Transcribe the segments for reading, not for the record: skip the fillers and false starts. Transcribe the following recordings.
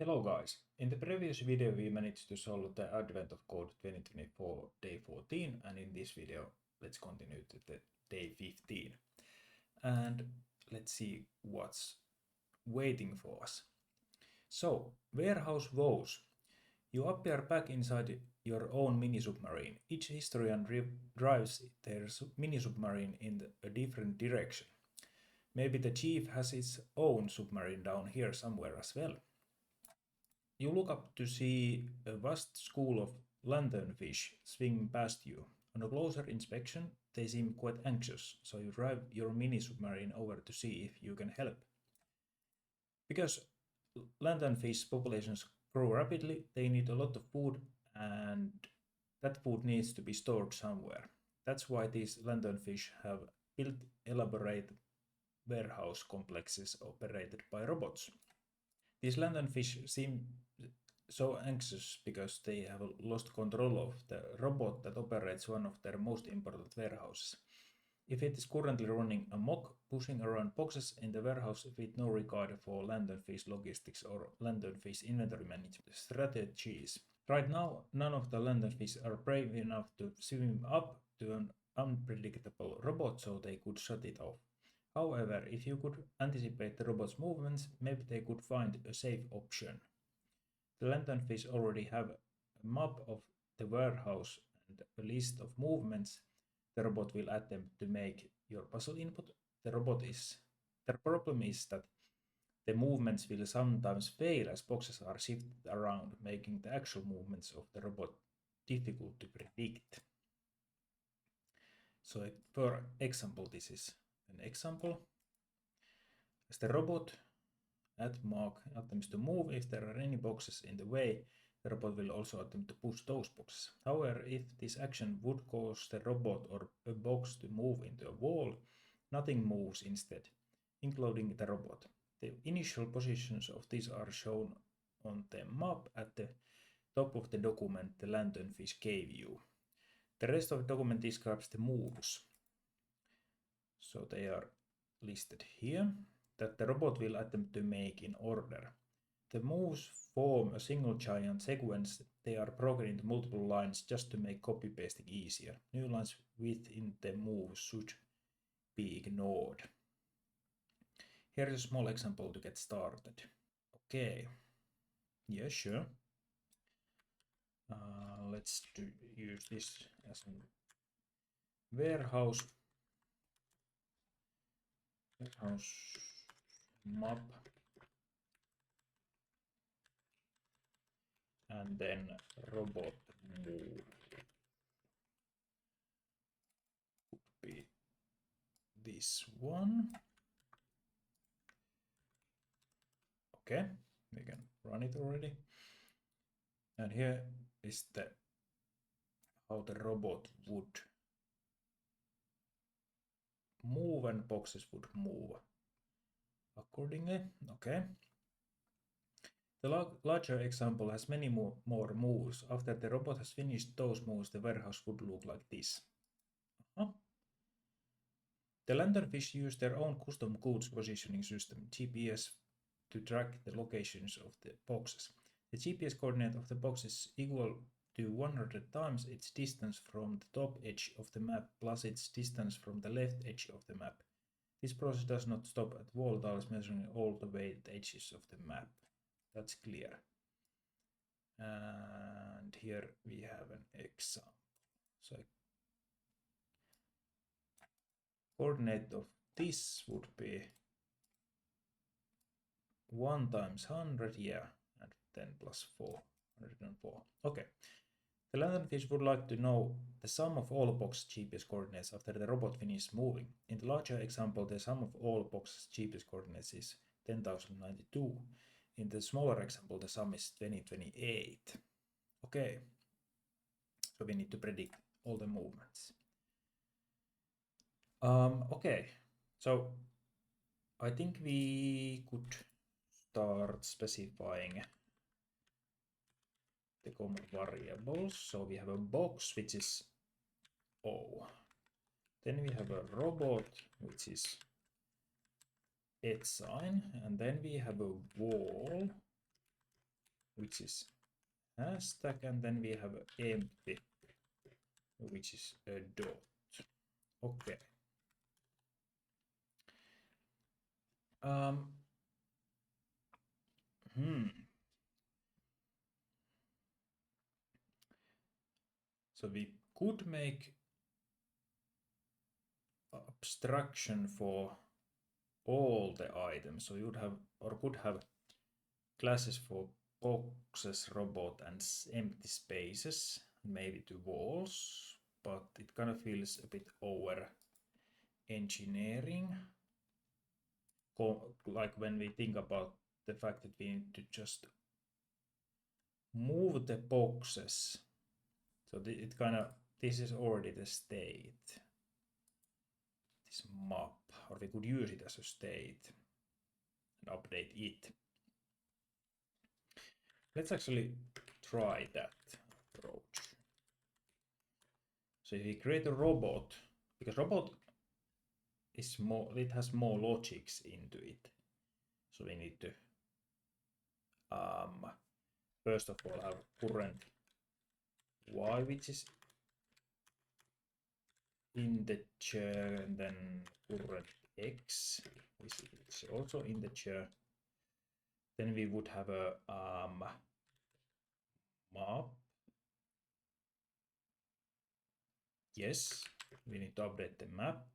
Hello guys, in the previous video we managed to solve the Advent of Code 2024 day 14, and in this video let's continue to the day 15 and let's see what's waiting for us. So, warehouse woes. You appear back inside your own mini-submarine. Each historian drives their mini-submarine in a different direction. Maybe the chief has his own submarine down here somewhere as well. You look up to see a vast school of lanternfish swimming past you. On a closer inspection, they seem quite anxious, so you drive your mini-submarine over to see if you can help. Because lanternfish populations grow rapidly, they need a lot of food, and that food needs to be stored somewhere. That's why these lanternfish have built elaborate warehouse complexes operated by robots. These lanternfish seem so anxious because they have lost control of the robot that operates one of their most important warehouses. If it is currently running amok, pushing around boxes in the warehouse with no regard for lanternfish logistics or lanternfish inventory management strategies. Right now, none of the lanternfish are brave enough to swim up to an unpredictable robot so they could shut it off. However, if you could anticipate the robot's movements, maybe they could find a safe option. The lanternfish already have a map of the warehouse and a list of movements the robot will attempt to make your puzzle input. The problem is that the movements will sometimes fail as boxes are shifted around, making the actual movements of the robot difficult to predict. So for example, this is an example. As the robot at mark attempts to move, if there are any boxes in the way, the robot will also attempt to push those boxes. However, if this action would cause the robot or a box to move into a wall, nothing moves instead, including the robot. The initial positions of these are shown on the map at the top of the document the lanternfish gave you. The rest of the document describes the moves. So they are listed here, that the robot will attempt to make in order. The moves form a single giant sequence. They are broken into multiple lines just to make copy-pasting easier. New lines within the move should be ignored. Here is a small example to get started. Okay, yeah, sure. Let's use this as a warehouse map, and then robot move would be this one. Okay, we can run it already. And here is the how the robot would move and boxes would move accordingly. Okay. The larger example has many more moves. After the robot has finished those moves, the warehouse would look like this. The lanternfish use their own custom goods positioning system, GPS, to track the locations of the boxes. The GPS coordinate of the box is equal to 100 times its distance from the top edge of the map plus its distance from the left edge of the map. This process does not stop at wall tiles measuring all the way the edges of the map. That's clear. And here we have an example. So coordinate of this would be 1 times 100, yeah, and 10 plus 4, 104. Okay. The lanternfish would like to know the sum of all box GPS coordinates after the robot finishes moving. In the larger example, the sum of all box GPS coordinates is 10,092. In the smaller example, the sum is 2028. Okay, so we need to predict all the movements. Okay, so I think we could start specifying the common variables. So we have a box which is O. Then we have a robot which is @, and then we have a wall which is hashtag, and then we have empty, which is a dot. Okay. So we could make abstraction for all the items. So you would have, or could have, classes for boxes, robot, and empty spaces, maybe to walls, but it kind of feels a bit over engineering. Like when we think about the fact that we need to just move the boxes. So it kind of, this is already the state, this map, or we could use it as a state and update it. Let's actually try that approach. So if we create a robot, because robot is more, it has more logics into it. So we need to first of all have current y, which is integer, and then current x, which is also integer. Then we would have a map. Yes, we need to update the map.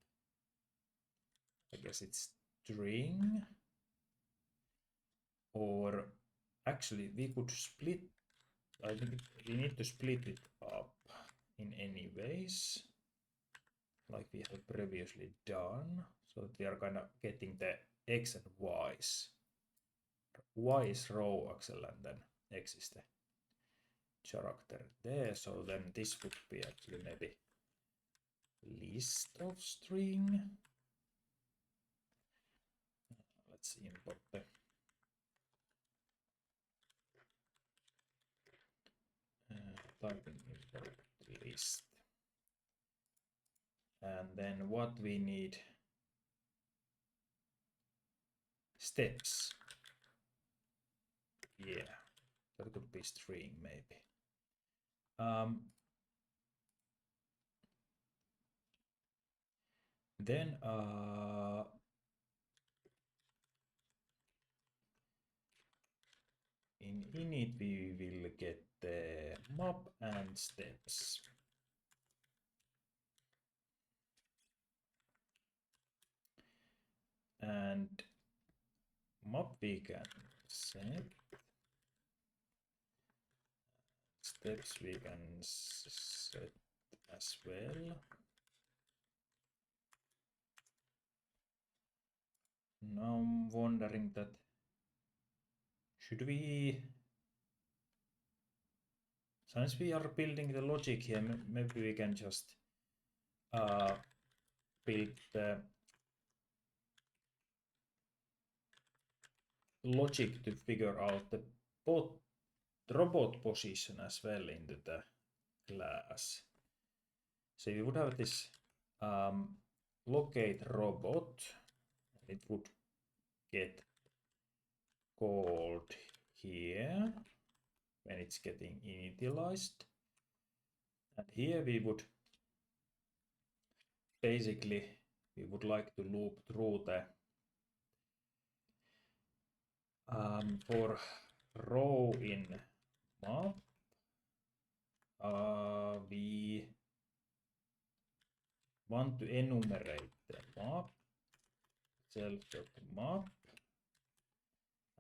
I guess it's string, or actually we could split. I think we need to split it up in any ways, like we have previously done, so that we are kind of getting the x and y's. Y is row axle, and then x is the character there. So then this would be actually maybe list of string. Let's import the typing import list. And then what we need, steps. Yeah, that could be string maybe. Then in init we will get the map and steps. And map we can set. Steps we can set as well. Now I'm wondering that should we, since we are building the logic here, maybe we can just build the logic to figure out the robot position as well into the class. So we would have this locate robot, and it would get called here when it's getting initialized. And here we would basically, we would like to loop through the for row in map, we want to enumerate the map, self.map,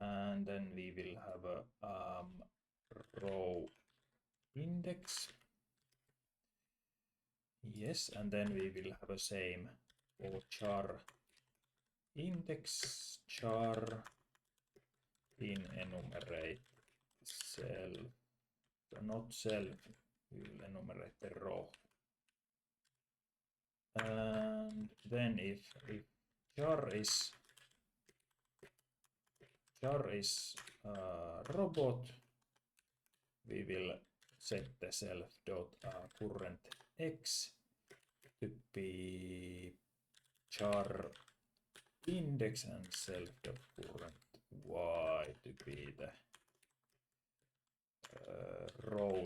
and then we will have a row index. Yes, and then we will have a same for char index, char in enumerate self, not self, we will enumerate the row. And then if char is robot, we will set the self dot current x to be char index, and self dot current y to be the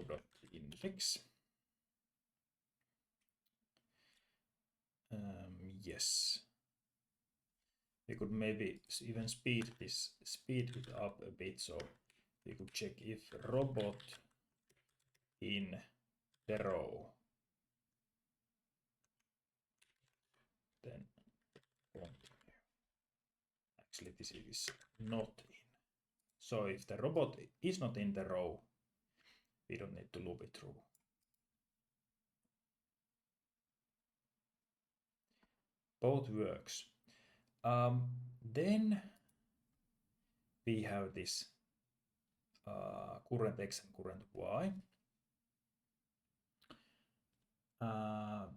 row.index. Yes. We could maybe even speed it up a bit, so we could check if robot in the row, then continue. Actually, this is not in. So if the robot is not in the row, we don't need to loop it through. Both works. Then we have this current x and current y.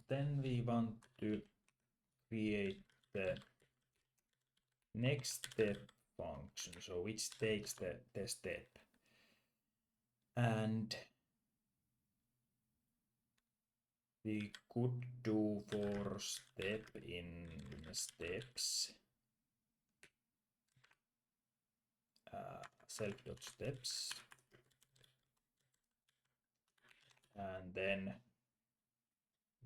Then we want to create the next step function, so which takes the step. And we could do for step in steps self.steps, and then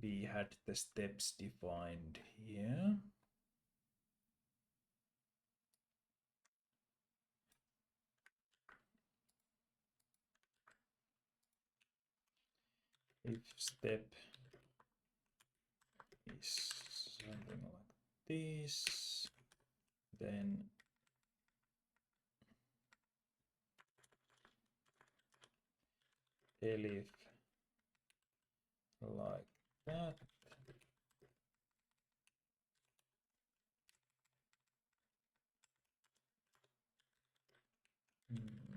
we had the steps defined here. If step is something like this, then elif like that.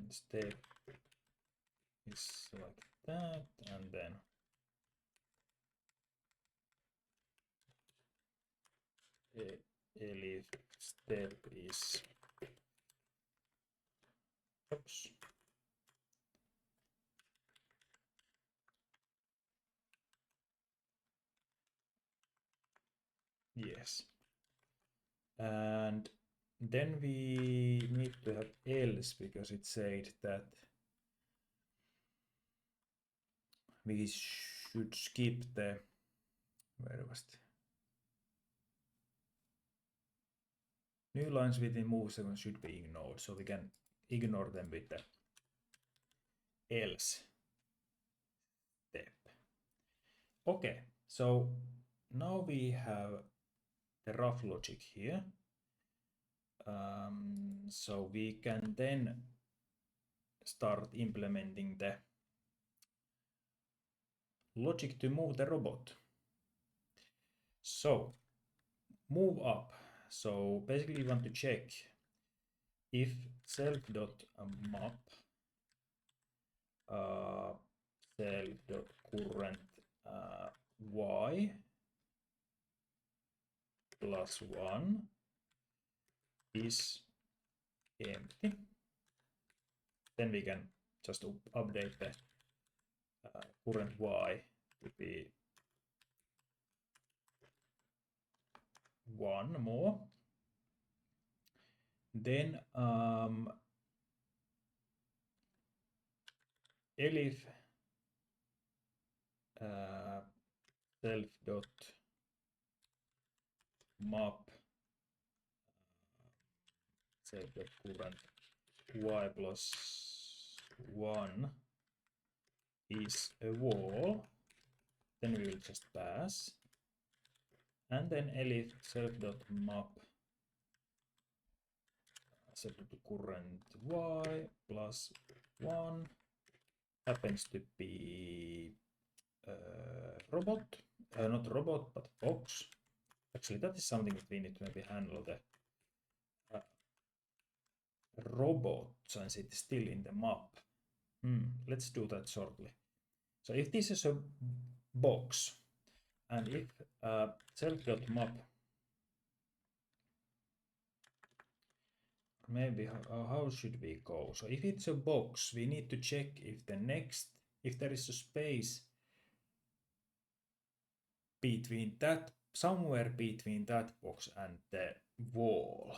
Step is like that, and then elif step is oops. Yes. And then we need to have else, because it said that we should skip the, where was it? New lines within move sequence should be ignored, so we can ignore them with the else step. Okay, so now we have the rough logic here. So we can then start implementing the logic to move the robot. So move up. So basically we want to check if self.map self.current y plus 1 is empty. Then we can just update the current y to be 1 more. Then elif self.map self.current y plus 1 is a wall, then we will just pass, and then elif self.map self.current y plus 1 happens to be robot, not robot, but box. Actually, that is something that we need to maybe handle the robot since it is still in the map. Let's do that shortly. So if this is a box, and if self.map, maybe how should we go? So if it's a box, we need to check if if there is a space between that, somewhere between that box and the wall.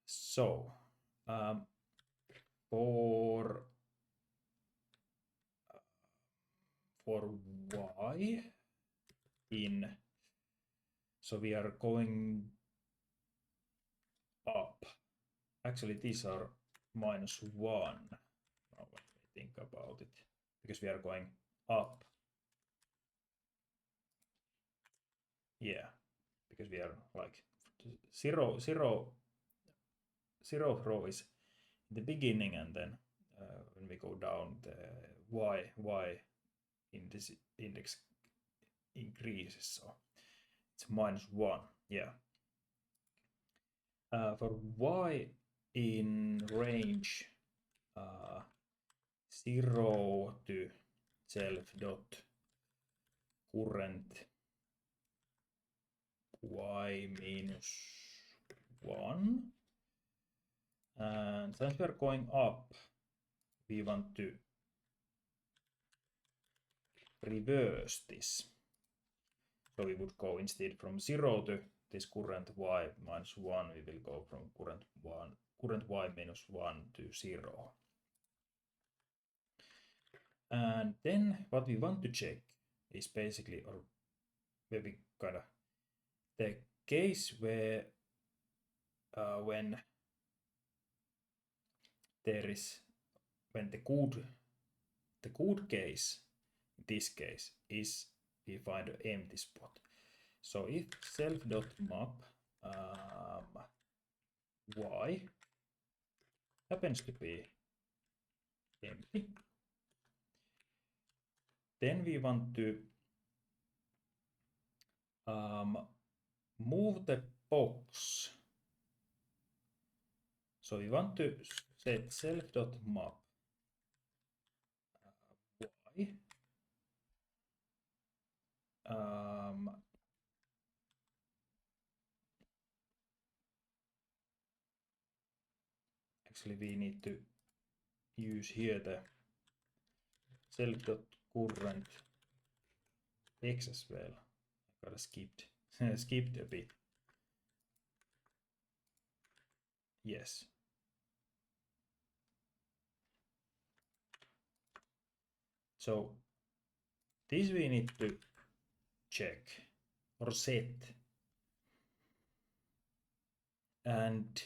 So for for y in, so we are going up. Actually, these are -1. Now let me think about it, because we are going up. Yeah, because we are like zeroth row is the beginning, and then when we go down, the y in this index increases, so it's -1. Yeah. For y in range 0 to self dot current y minus 1, and since we are going up, we want to reverse this. So we would go, instead from 0 to this current y minus 1, we will go from current y minus 1 to 0. And then what we want to check is basically, or maybe kind of the case where when the good case, in this case, is we find an empty spot. So if self.map y happens to be empty, then we want to move the box. So we want to set self.map y actually we need to use here the self.current x as well. I gotta skipped a bit. Yes. So this we need to check or set, and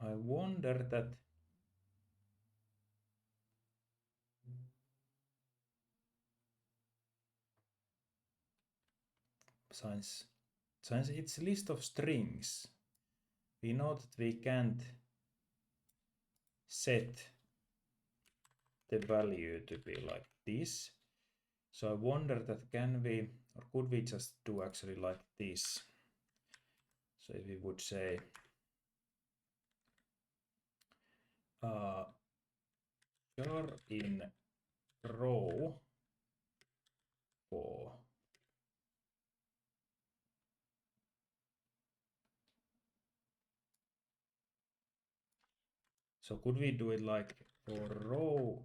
I wonder that since it's a list of strings, we know that we can't set the value to be like this. So I wonder that can we, or could we just do actually like this? So if we would say jar in row for so could we do it like for row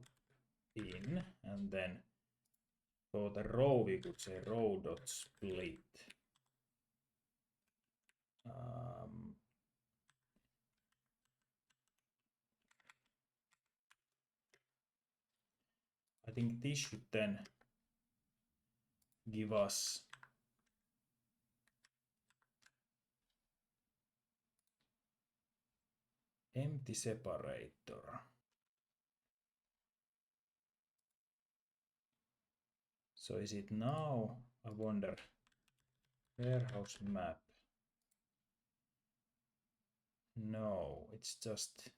in, and then for the row we could say row dot split. I think this should then give us empty separator. So is it now? I wonder. Warehouse map. No, it's just.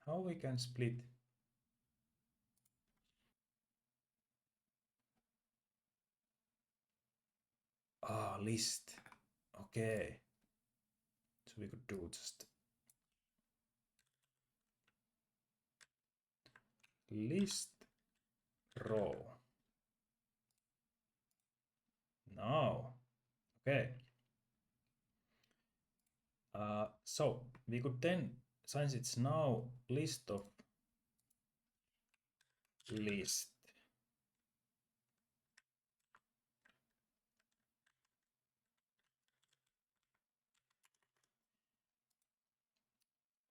How we can split? List. Okay. So we could do just list row. Now, okay. So we could then, since it's now list of list,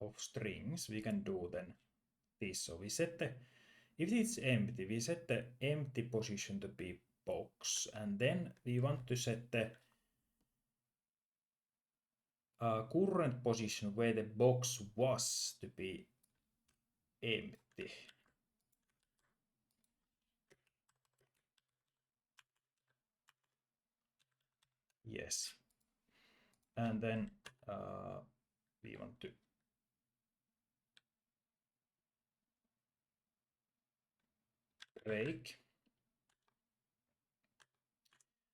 of strings, we can do then this. So we set the, if it's empty, we set the empty position to be box, and then we want to set the current position where the box was to be empty. Yes. And then we want to break.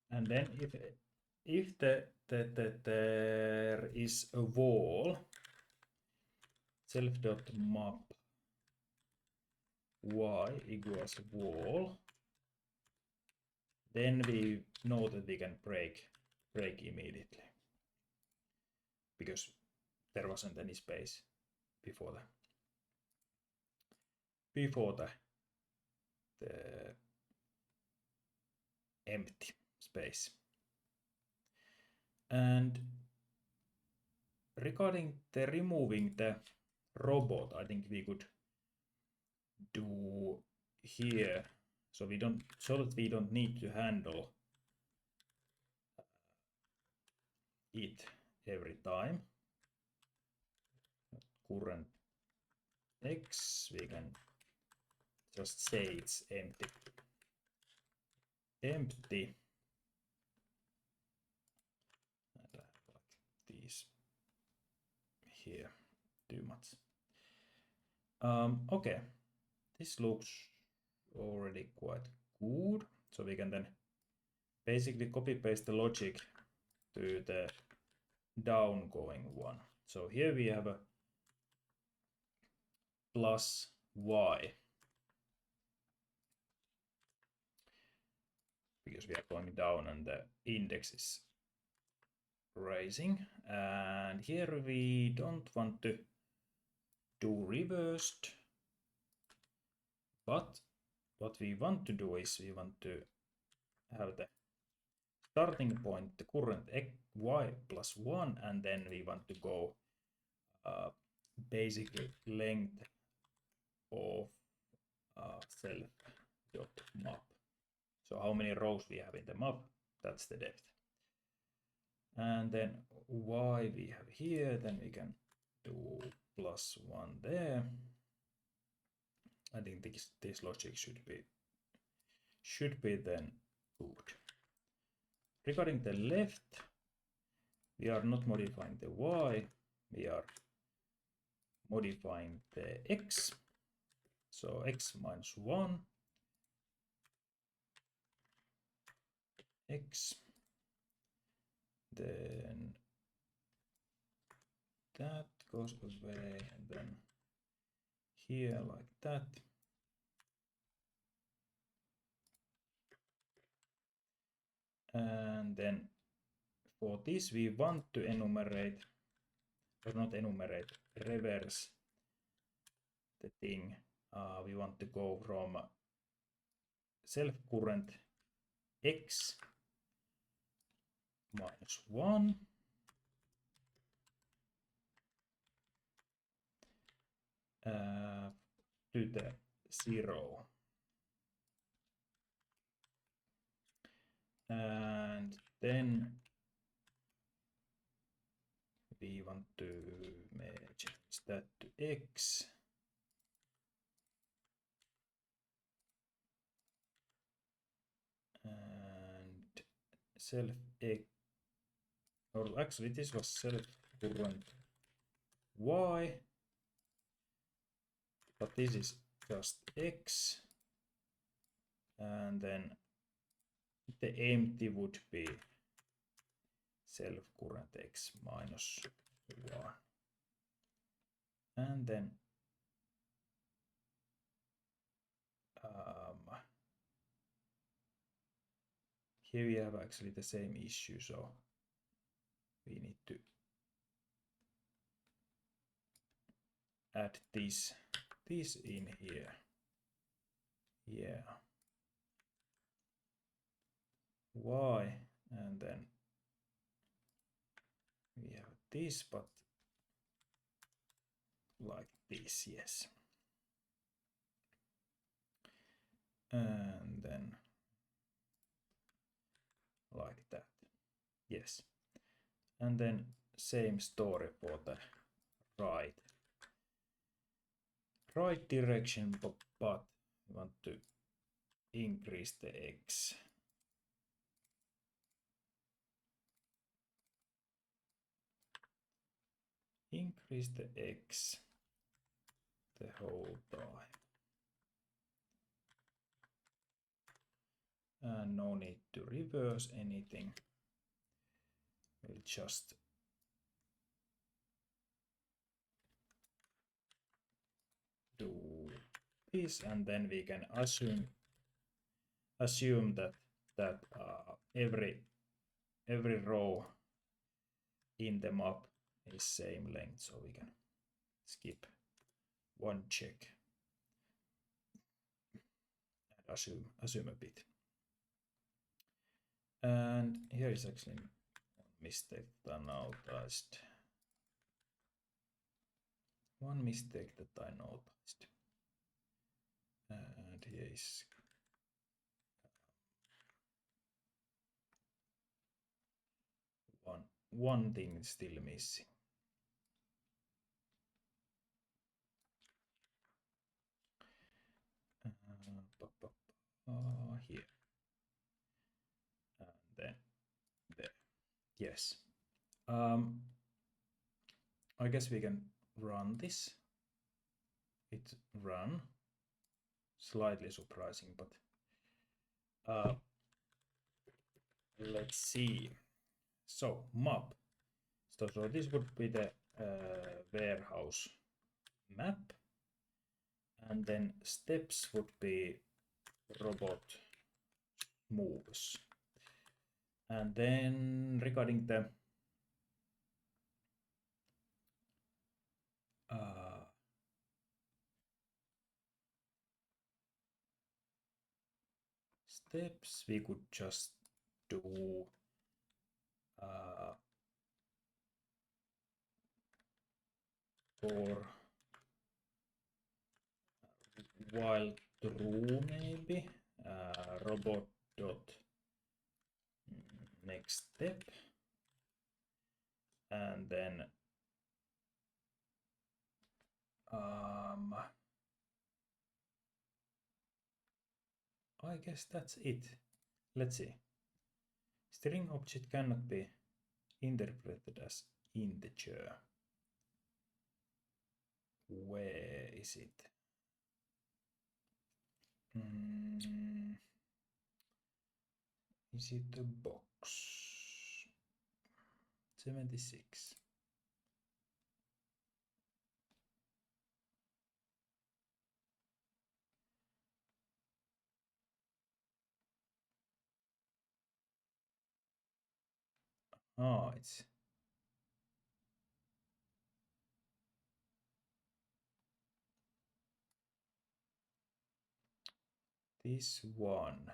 And then if there is a wall, self.map y equals wall, then we know that we can break immediately, because there wasn't any space before the empty space. And regarding the removing the robot, I think we could do here, so that we don't need to handle it every time. Current x, we can just say it's empty. Empty. Like these here, too much. Okay, this looks already quite good. So we can then basically copy paste the logic to the downgoing one. So here we have a plus y, because we are going down and the index is rising. And here we don't want to do reversed, but what we want to do is we want to have the starting point, the current y plus 1, and then we want to go basically length of self.map. So how many rows we have in the map, that's the depth. And then y we have here, then we can do plus 1 there. I think this logic should be then good. Regarding the left, we are not modifying the y, we are modifying the x. So x minus 1, x, then that goes away, and then here like that. And then for this we want to enumerate, or not enumerate, reverse the thing. We want to go from self current x minus 1 to the 0. And then we want to change that to x. And self x, or actually this was self current y, but this is just x. And then the empty would be self current x minus 1. And then here we have actually the same issue, so we need to add this in here. Yeah. Y, and then we have this, but like this, yes. And then like that, yes. And then same story for the right direction, but we want to increase the x. Increase the x the whole time. And no need to reverse anything. We'll just do this, and then we can assume that every row in the map is same length, so we can skip one check and assume a bit. And here is actually one mistake that I noticed. And here is one thing still missing. Here. And then there. Yes. I guess we can run this. It ran. Slightly surprising, but let's see. So map. So this would be the warehouse map, and then steps would be robot moves. And then regarding the steps, we could just do for while true maybe robot dot next step, and then I guess that's it. Let's see. String object cannot be interpreted as integer. Where is it? Is it a box? 76. Oh, it's this one.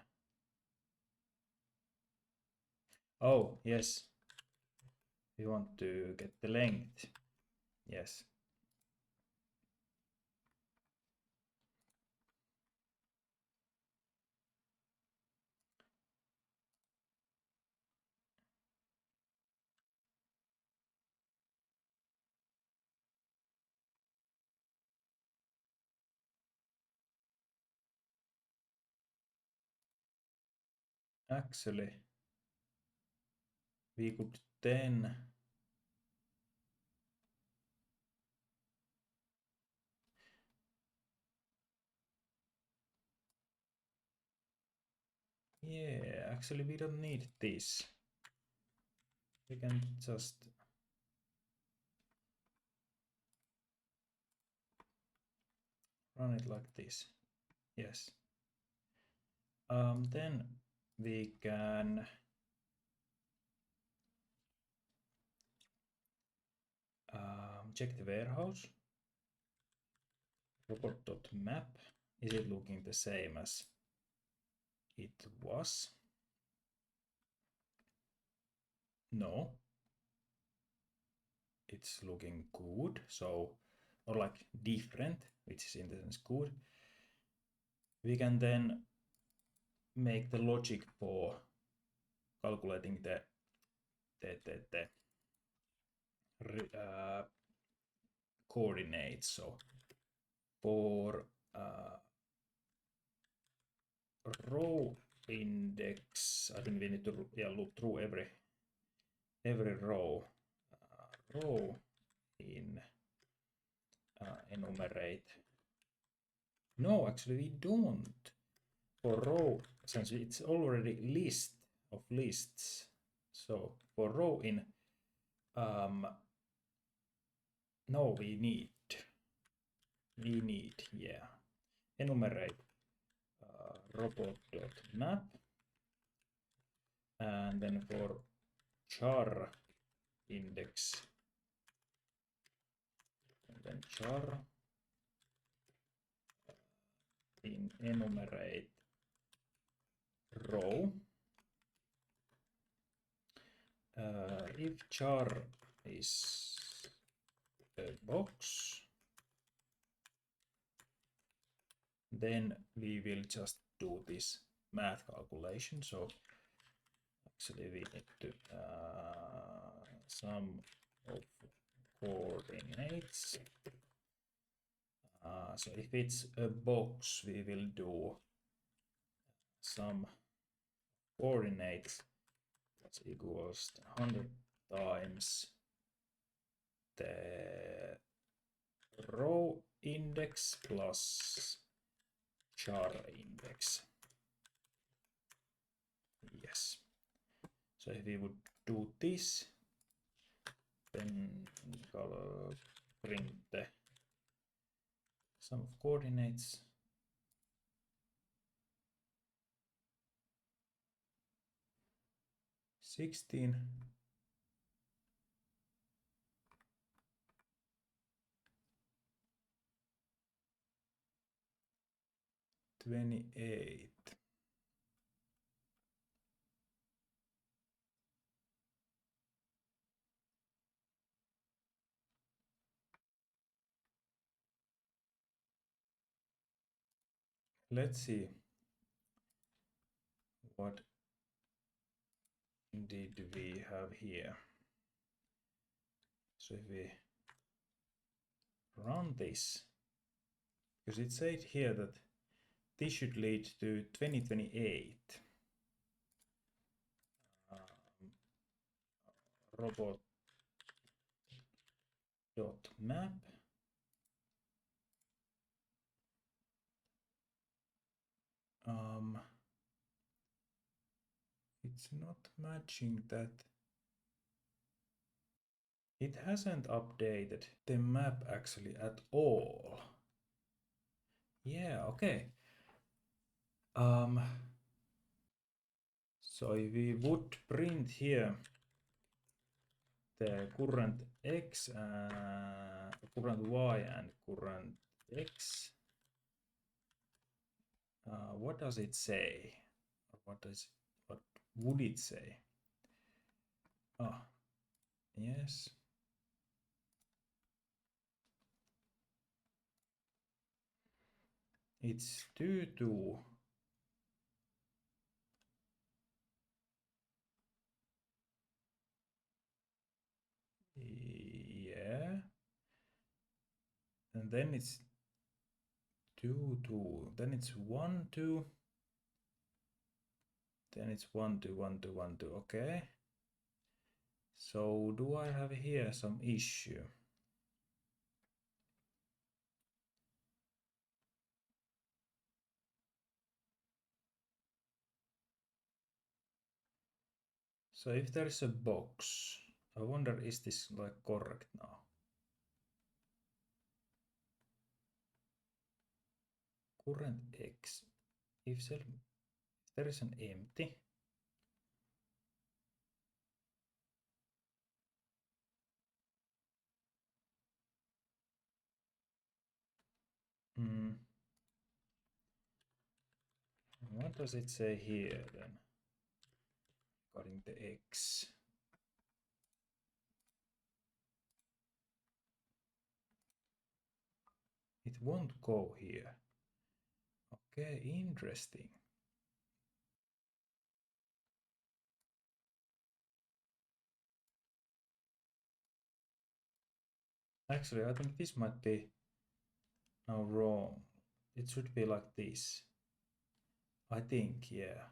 Oh, yes. We want to get the length. Yes. Actually, we could then actually we don't need this. We can just run it like this. Yes. Then we can check the warehouse. Robot.map. Is it looking the same as it was? No. It's looking good. So or like different, which is in the sense good, we can then make the logic for calculating the coordinates. So for row index, I think we need to look through every row. Row in enumerate. No, actually we don't. For row, since it's already list of lists. So for row in no, we need yeah, enumerate robot.map, and then for char index, and then char in enumerate row. If char is a box, then we will just do this math calculation. So actually we need to sum of coordinates. So if it's a box, we will do sum coordinates that's equals 100 times the row index plus char index. Yes. So if we would do this, then we'll print the sum of coordinates. $16. $28. Let's see what did we have here. So if we run this, because it said here that this should lead to 2028 robot.map. It's not matching that. It hasn't updated the map actually at all. Yeah, okay. So if we would print here the current x, current y, and current x, what does it say? What would it say? Ah, yes. It's 2, 2. Yeah. And then it's 2, 2. Then it's 1, 2. Then it's 1, 2, 1, 2, 1, 2. Okay. So do I have here some issue? So if there is a box, I wonder, is this like correct now? Current x. If there is an empty, what does it say here then? Regarding the x. It won't go here. Okay, interesting. Actually, I think this might be now wrong. It should be like this. I think, yeah.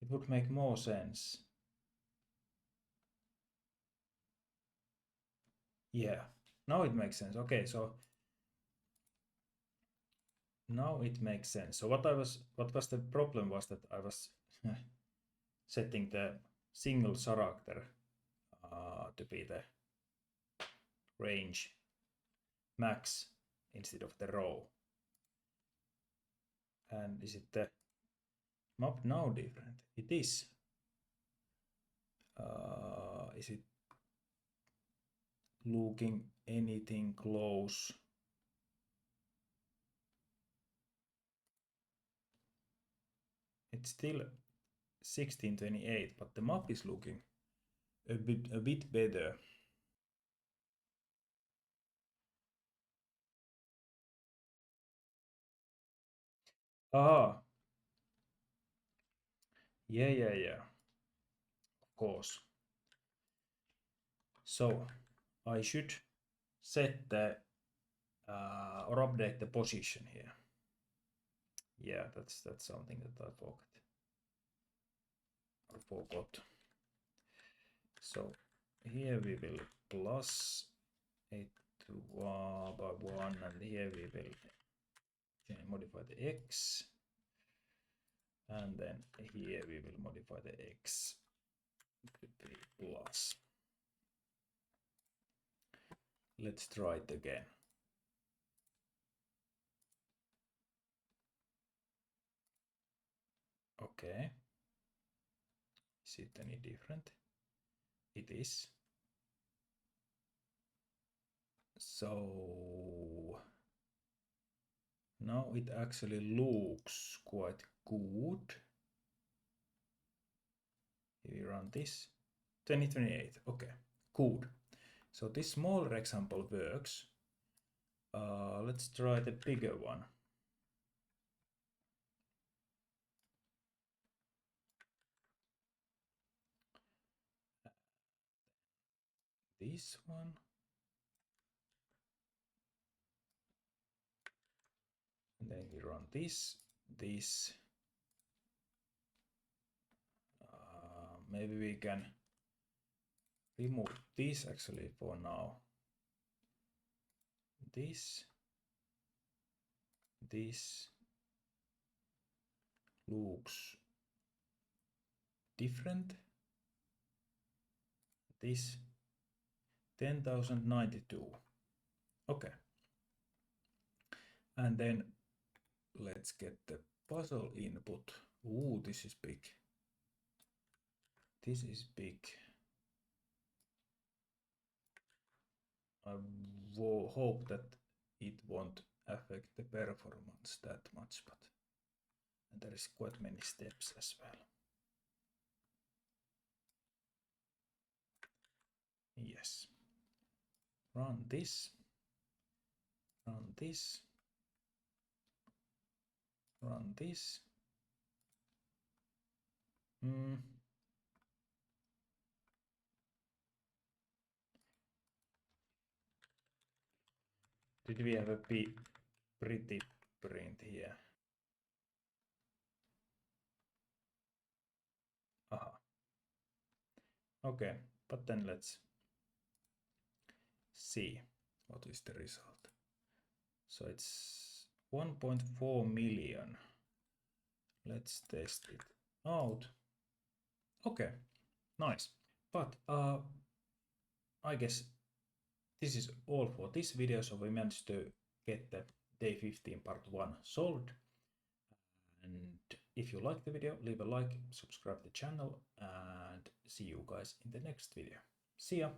It would make more sense. Yeah, now it makes sense. Okay, so now it makes sense. So what was the problem was that I was setting the single character to be the range max instead of the row. And is it the map now different? It is. Is it looking anything close? It's still 1628, but the map is looking a bit better. Ah, yeah. Of course. So I should set the or update the position here. Yeah, that's something that I forgot. So here we will plus 8 to 1 by 1, and here we will modify the x, and then here we will modify the x to be plus. Let's try it again. Okay. Is it any different? It is. So now it actually looks quite good. If we run this, 2028. Okay, good. So this smaller example works. Let's try the bigger one. This one. And then we run this. Maybe we can remove this actually for now. This looks different. This 10,092. Okay. And then let's get the puzzle input. Ooh, this is big. This is big. I hope that it won't affect the performance that much, but there is quite many steps as well. Yes. Run this. Run this. Run this. Did we have a pretty print here? Aha. Okay, but then let's see what is the result. So it's 1.4 million. Let's test it out. Okay, nice. But I guess this is all for this video. So we managed to get the day 15 part 1 solved. And if you like the video, leave a like, subscribe to the channel, and see you guys in the next video. See ya!